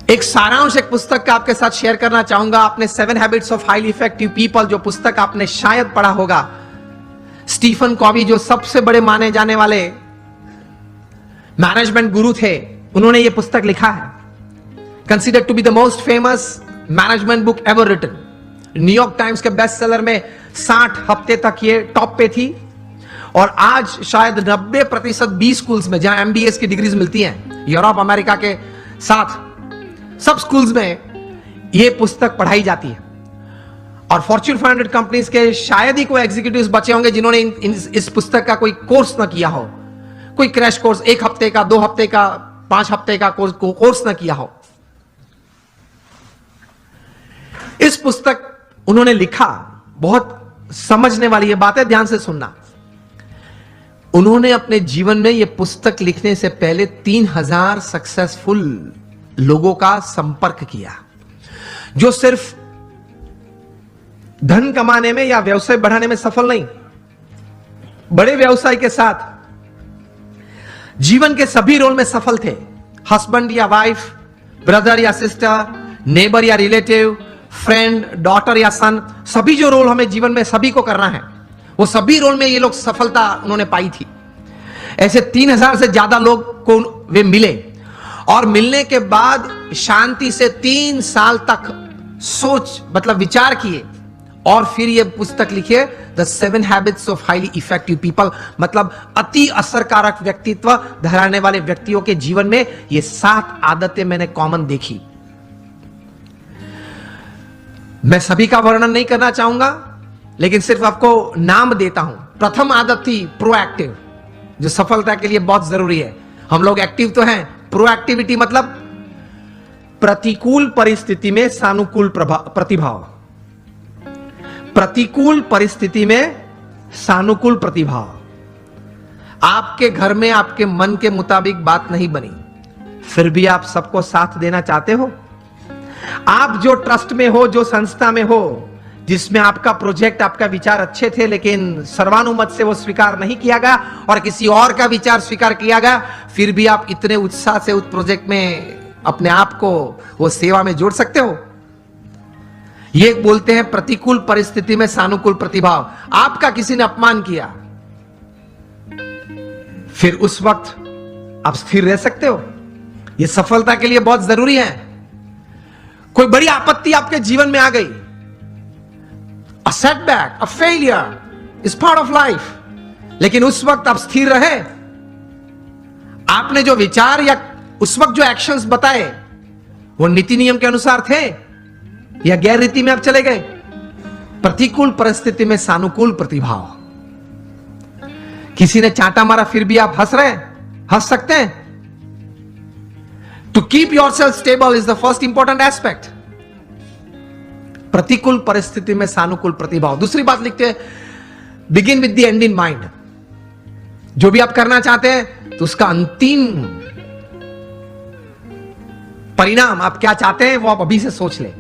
एक सारांश एक पुस्तक का आपके साथ शेयर करना चाहूंगा। आपने 7 habits of highly effective people जो पुस्तक आपने शायद पढ़ा होगा, स्टीफन कॉवी जो सबसे बड़े माने जाने वाले मैनेजमेंट गुरु थे, उन्होंने यह पुस्तक लिखा है। Considered to be the most famous management book ever written. New York Times के बेस्ट सेलर में 60 हफ्ते तक ये टॉप पे थी और आज शायद 90% बी स्कूल्स में जहां MBA की डिग्रीज मिलती हैं यूरोप अमेरिका के साथ सब स्कूल्स में ये पुस्तक पढ़ाई जाती है। और फॉर्च्यून 500 कंपनीज के शायद ही कोई एग्जीक्यूटिव्स बचे होंगे जिन्होंने इस पुस्तक का कोई कोर्स ना किया हो, कोई क्रैश कोर्स 1 हफ्ते का, 2 हफ्ते का, 5 हफ्ते का कोर्स ना किया हो। इस पुस्तक उन्होंने लिखा, बहुत समझने वाली ये बात है, ध्यान से सुनना। उन्होंने अपने जीवन में यह पुस्तक लिखने से पहले 3000 सक्सेसफुल लोगों का संपर्क किया, जो सिर्फ धन कमाने में या व्यवसाय बढ़ाने में सफल नहीं, बड़े व्यवसाय के साथ जीवन के सभी रोल में सफल थे। हस्बैंड या वाइफ, ब्रदर या सिस्टर, नेबर या रिलेटिव, फ्रेंड, डॉटर या सन, सभी जो रोल हमें जीवन में सभी को करना है, वो सभी रोल में ये लोग सफलता उन्होंने पाई थी। ऐसे 3000 से ज्यादा लोग को वे मिले और मिलने के बाद शांति से 3 साल तक सोच मतलब विचार किए और फिर ये पुस्तक लिखिए, the 7 habits of highly effective people. मतलब अति असरकारक व्यक्तित्व धराने वाले व्यक्तियों के जीवन में ये 7 आदतें मैंने कॉमन देखी। मैं सभी का वर्णन नहीं करना चाहूंगा, लेकिन सिर्फ आपको नाम देता हूं। प्रथम आदत थी प्रोएक्टिव, जो सफलता के लिए बहुत जरूरी है। हम लोग एक्टिव तो हैं, प्रोएक्टिविटी मतलब प्रतिकूल परिस्थिति में सानुकूल प्रतिभाव। प्रतिकूल परिस्थिति में सानुकूल प्रतिभाव। आपके घर में आपके मन के मुताबिक बात नहीं बनी, फिर भी आप सबको साथ देना चाहते हो। आप जो ट्रस्ट में हो, जो संस्था में हो, जिसमें आपका प्रोजेक्ट, आपका विचार अच्छे थे, लेकिन सर्वानुमत से वो स्वीकार नहीं किया गया और किसी और का विचार स्वीकार किया गया, फिर भी आप इतने उत्साह से उस प्रोजेक्ट में अपने आप को वो सेवा में जोड़ सकते हो। ये बोलते हैं प्रतिकूल परिस्थिति में सानुकूल प्रतिभाव। आपका किसी ने अपमान किया, फिर उस वक्त आप स्थिर रह सकते हो। यह सफलता के लिए बहुत जरूरी है। कोई बड़ी आपत्ति आपके जीवन में आ गई, a setback, a failure is part of life, लेकिन उस वक्त आप स्थिर रहे। आपने जो विचार या उस वक्त जो एक्शंस बताए वो नीति नियम के अनुसार थे या गैर रीति में आप चले गए। प्रतिकूल परिस्थिति में सानुकूल प्रतिभाव। किसी ने चांटा मारा, फिर भी आप हंस रहे हैं, हंस सकते हैं। To keep yourself stable is the first important aspect. प्रतिकूल परिस्थिति में सानुकूल प्रतिभाव। दूसरी बात लिखते हैं, begin with the end in mind. जो भी आप करना चाहते हैं तो उसका अंतिम परिणाम आप क्या चाहते हैं वो आप अभी से सोच लें,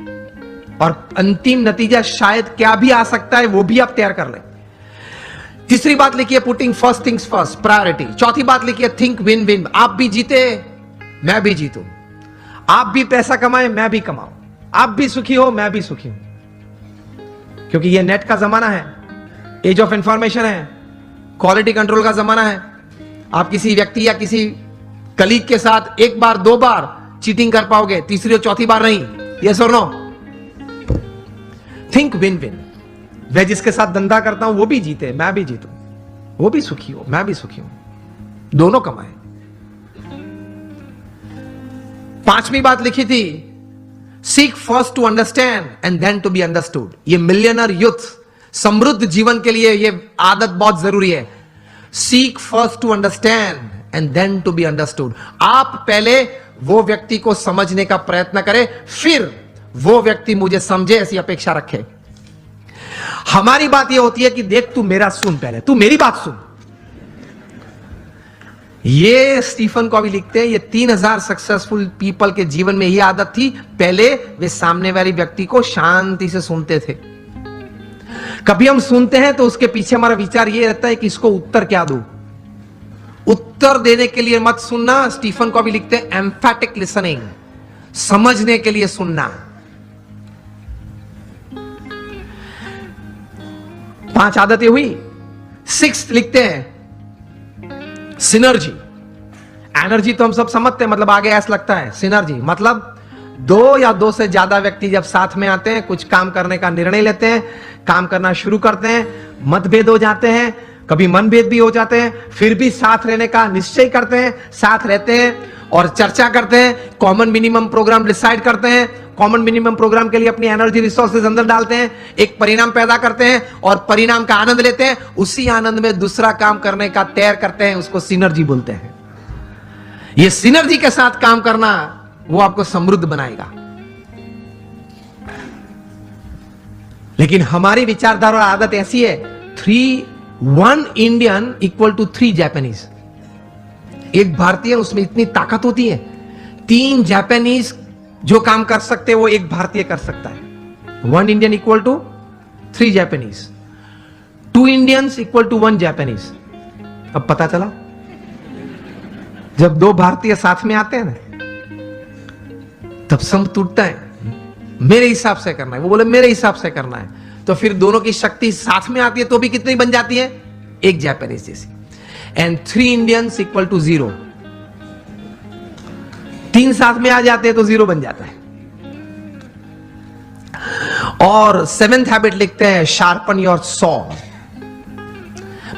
और अंतिम नतीजा शायद क्या भी आ सकता है वो भी आप तैयार कर लें। तीसरी बात लिखिए, putting first things first, priority. चौथी बात लिखिए, थिंक विन विन। आप भी जीते, मैं भी जीतूं। आप भी पैसा कमाए, मैं भी कमाऊं। आप भी सुखी हो, मैं भी सुखी हूं। क्योंकि यह नेट का जमाना है, एज ऑफ इंफॉर्मेशन है, क्वालिटी कंट्रोल का जमाना है। आप किसी व्यक्ति या किसी कलीग के साथ 1 बार 2 बार चीटिंग कर पाओगे, तीसरी और चौथी बार नहीं। यस और नो? Think win win. मैं जिसके साथ धंधा करता हूं वो भी जीते, मैं भी जीतूं। वो भी सुखी हो, मैं भी सुखी हूं, दोनों कमाए। 5वीं बात लिखी थी, seek first to understand and then to be understood. ये मिलियनर यूथ समृद्ध जीवन के लिए ये आदत बहुत जरूरी है। Seek first to understand and then to be understood. आप पहले वो व्यक्ति को समझने का प्रयत्न करें, फिर वो व्यक्ति मुझे समझे, ऐसी अपेक्षा रखे। हमारी बात यह होती है कि देख तू मेरा सुन, पहले तू मेरी बात सुन। ये स्टीफन कॉवी लिखते हैं, ये 3000 सक्सेसफुल पीपल के जीवन में यह आदत थी। पहले वे सामने वाले व्यक्ति को शांति से सुनते थे। कभी हम सुनते हैं तो उसके पीछे हमारा विचार यह रहता है कि इसको उत्तर क्या दूं। उत्तर देने के लिए मत सुनना। स्टीफन कॉवी लिखते हैं, एम्फैटिक लिसनिंग। समझने के लिए सुनना। 5 आदतें हुई। 6 लिखते हैं सिनर्जी। एनर्जी तो हम सब समझते हैं, मतलब आगे ऐसा लगता है। सिनर्जी मतलब 2 या 2 से ज्यादा व्यक्ति जब साथ में आते हैं, कुछ काम करने का निर्णय लेते हैं, काम करना शुरू करते हैं, मतभेद हो जाते हैं, कभी मनभेद भी हो जाते हैं, फिर भी साथ रहने का निश्चय करते हैं, साथ रहते हैं और चर्चा करते हैं, कॉमन मिनिमम प्रोग्राम डिसाइड करते हैं, कॉमन मिनिमम प्रोग्राम के लिए अपनी एनर्जी रिसोर्सेज अंदर डालते हैं, एक परिणाम पैदा करते हैं और परिणाम का आनंद लेते हैं, उसी आनंद में दूसरा काम करने का तैयार करते हैं, उसको सिनर्जी बोलते हैं। ये सिनर्जी के साथ काम करना वो आपको समृद्ध बनाएगा। लेकिन हमारी विचारधारा और आदत ऐसी है, 1 इंडियन इक्वल टू 3 जापानीज। एक भारतीय, उसमें इतनी ताकत होती है, 3 जापानीज जो काम कर सकते हैं वो एक भारतीय कर सकता है। 1 Indian equal to 3 Japanese, 2 Indians equal to 1 Japanese. अब पता चला, जब 2 भारतीय साथ में आते हैं ना, तब संप टूटता है। मेरे हिसाब से करना है, वो बोले मेरे हिसाब से करना है, तो फिर दोनों की शक्ति साथ में आती है, तो भी कितनी बन जाती है? एक जापानीज जैसी। And 3 Indians equal to 0। 3 साथ में आ जाते हैं तो 0 बन जाता है। और 7th हैबिट लिखते हैं शार्पन योर सॉ।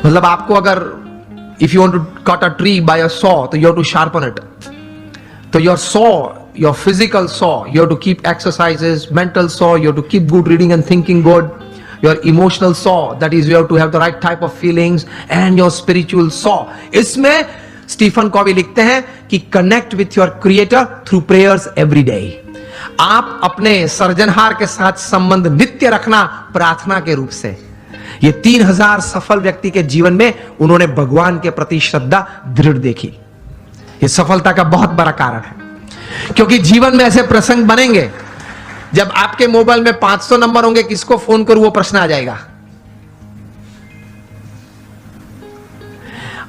मतलब आपको अगर if you want to cut a tree by a saw, तो you have to sharpen it. तो your saw, your physical saw, you have to keep exercises, mental saw, you have to keep good reading and thinking good, your emotional saw, that is you have to have the right type of feelings, and your spiritual saw. इसमें Stephen Covey लिखते हैं कि connect with your creator through prayers every day. आप अपने सर्जनहार के साथ संबंध नित्य रखना प्रार्थना के रूप से। ये 3000 सफल व्यक्ति के जीवन में उन्होंने भगवान के प्रति श्रद्धा दृढ़ देखी। ये सफलता का बहुत बड़ा कारण है, क्योंकि जीवन में ऐसे प्रसंग बनेंगे जब आपके मोबाइल में 500 नंबर होंगे, किसको फोन करूं वो प्रश्न आ जाएगा।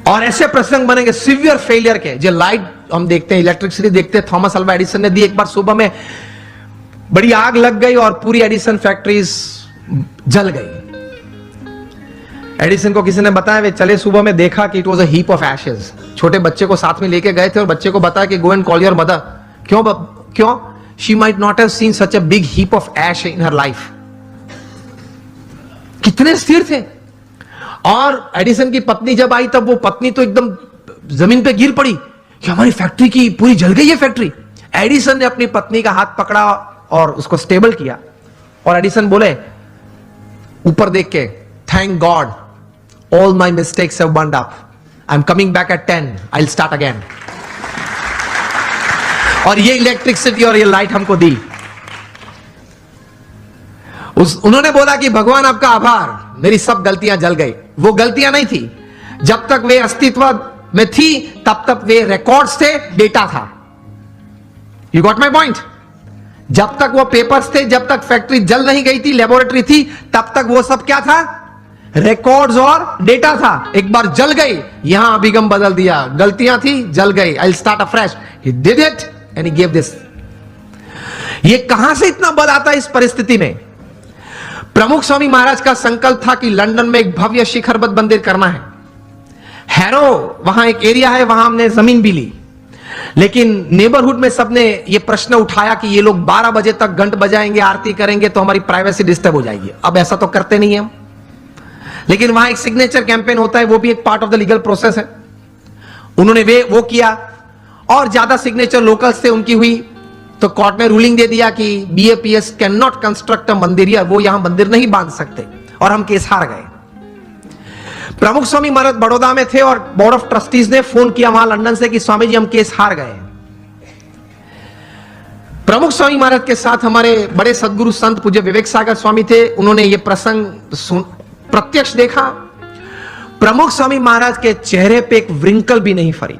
और ऐसे प्रसंग बनेंगे सिवियर फेलियर के, जो लाइट हम देखते हैं, इलेक्ट्रिसिटी देखते हैं, थॉमस अल्वा एडिसन ने दी। एक बार सुबह में बड़ी आग लग गई और पूरी एडिसन फैक्ट्रीज जल गई। एडिसन को किसी ने बताया, वे चले सुबह में देखा कि it was a heap of Ashes. छोटे बच्चे को साथ में लेके गए थे और बच्चे को बताया कि go and call your mother. क्यों? She might not have seen such a big heap of ash in her life. कितने स्थिर थे। और एडिसन की पत्नी जब आई, तब वो पत्नी तो एकदम जमीन पे गिर पड़ी कि हमारी फैक्ट्री की पूरी जल गई है फैक्ट्री। एडिसन ने अपनी पत्नी का हाथ पकड़ा और उसको स्टेबल किया, और एडिसन बोले ऊपर देख के, thank God all my mistakes have burned up, I'm coming back at 10, I'll start again. और ये इलेक्ट्रिसिटी और ये लाइट हमको दी। उन्होंने बोला कि भगवान आपका आभार, मेरी सब गलतियां जल गई। वो गलतियां नहीं थी, जब तक वे अस्तित्व में थी तब तक वे रिकॉर्ड्स थे, डेटा था। You got my point? जब तक वो पेपर्स थे, जब तक फैक्ट्री जल नहीं गई थी, लेबोरेटरी थी, तब तक वो सब क्या था? रिकॉर्ड्स और डेटा था। एक बार जल गई, यहां अभिगम बदल दिया, गलतियां थी, जल गई, I will start afresh. He did it and he give this. ये कहां से इतना बल आता है इस परिस्थिति में? प्रमुख स्वामी महाराज का संकल्प था कि लंदन में एक भव्य शिखरबद्ध मंदिर करना है। हैरो वहां एक एरिया है, वहां हमने जमीन भी ली, लेकिन नेबरहुड में सबने ये प्रश्न उठाया कि ये लोग 12 बजे तक घंट बजाएंगे, आरती करेंगे, तो हमारी प्राइवेसी डिस्टर्ब हो जाएगी। अब ऐसा तो करते नहीं है हम, लेकिन वहां एक सिग्नेचर कैंपेन होता है, वो भी एक part of the legal process है। उन्होंने वो किया, और ज्यादा सिग्नेचर लोकल्स थे उनकी हुई, तो कोर्ट ने रूलिंग दे दिया कि BAPS can not construct a मंदिर, या वो यहां मंदिर नहीं बांध सकते, और हम केस हार गए। प्रमुख स्वामी महाराज बड़ौदा में थे और बोर्ड ऑफ ट्रस्टीज ने फोन किया वहां लंदन से कि स्वामी जी हम केस हार गए। प्रमुख स्वामी महाराज के साथ हमारे बड़े सदगुरु संत पूज्य विवेक सागर स्वामी थे। उन्होंने ये प्रसंग प्रत्यक्ष देखा। प्रमुख स्वामी महाराज के चेहरे पे एक व्रिंकल भी नहीं फरी।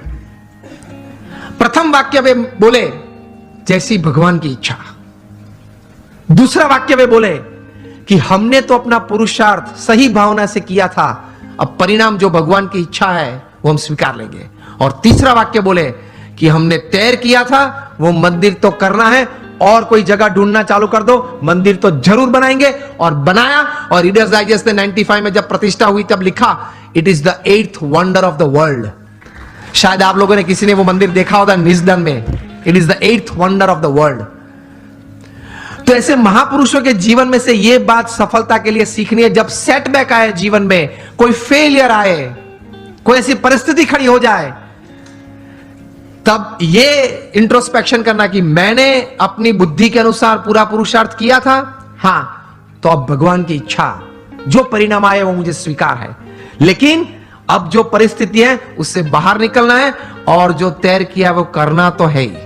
प्रथम वाक्य वे बोले, जैसी भगवान की इच्छा। दूसरा वाक्य वे बोले कि हमने तो अपना पुरुषार्थ सही भावना से किया था, अब परिणाम जो भगवान की इच्छा है वो हम स्वीकार लेंगे। और तीसरा वाक्य बोले कि हमने तैर किया था, वो मंदिर तो करना है और कोई जगह ढूंढना चालू कर दो, मंदिर तो जरूर बनाएंगे। और बनाया। और रीडर्स डाइजेस्ट ने 95 में जब प्रतिष्ठा हुई तब लिखा, it is the 8th wonder of the world. शायद आप लोगों ने किसी ने वो मंदिर देखा होगा निजदन में। It is the 8th wonder of the world. तो ऐसे महापुरुषों के जीवन में से यह बात सफलता के लिए सीखनी है। जब सेटबैक आए जीवन में, कोई फेलियर आए, कोई ऐसी परिस्थिति खड़ी हो जाए, तब यह इंट्रोस्पेक्शन करना कि मैंने अपनी बुद्धि के अनुसार पूरा पुरुषार्थ किया था, हां, तो अब भगवान की इच्छा, जो परिणाम आए वो मुझे स्वीकार है। लेकिन अब जो परिस्थिति है उससे बाहर निकलना है, और जो तैर किया वो करना तो है ही।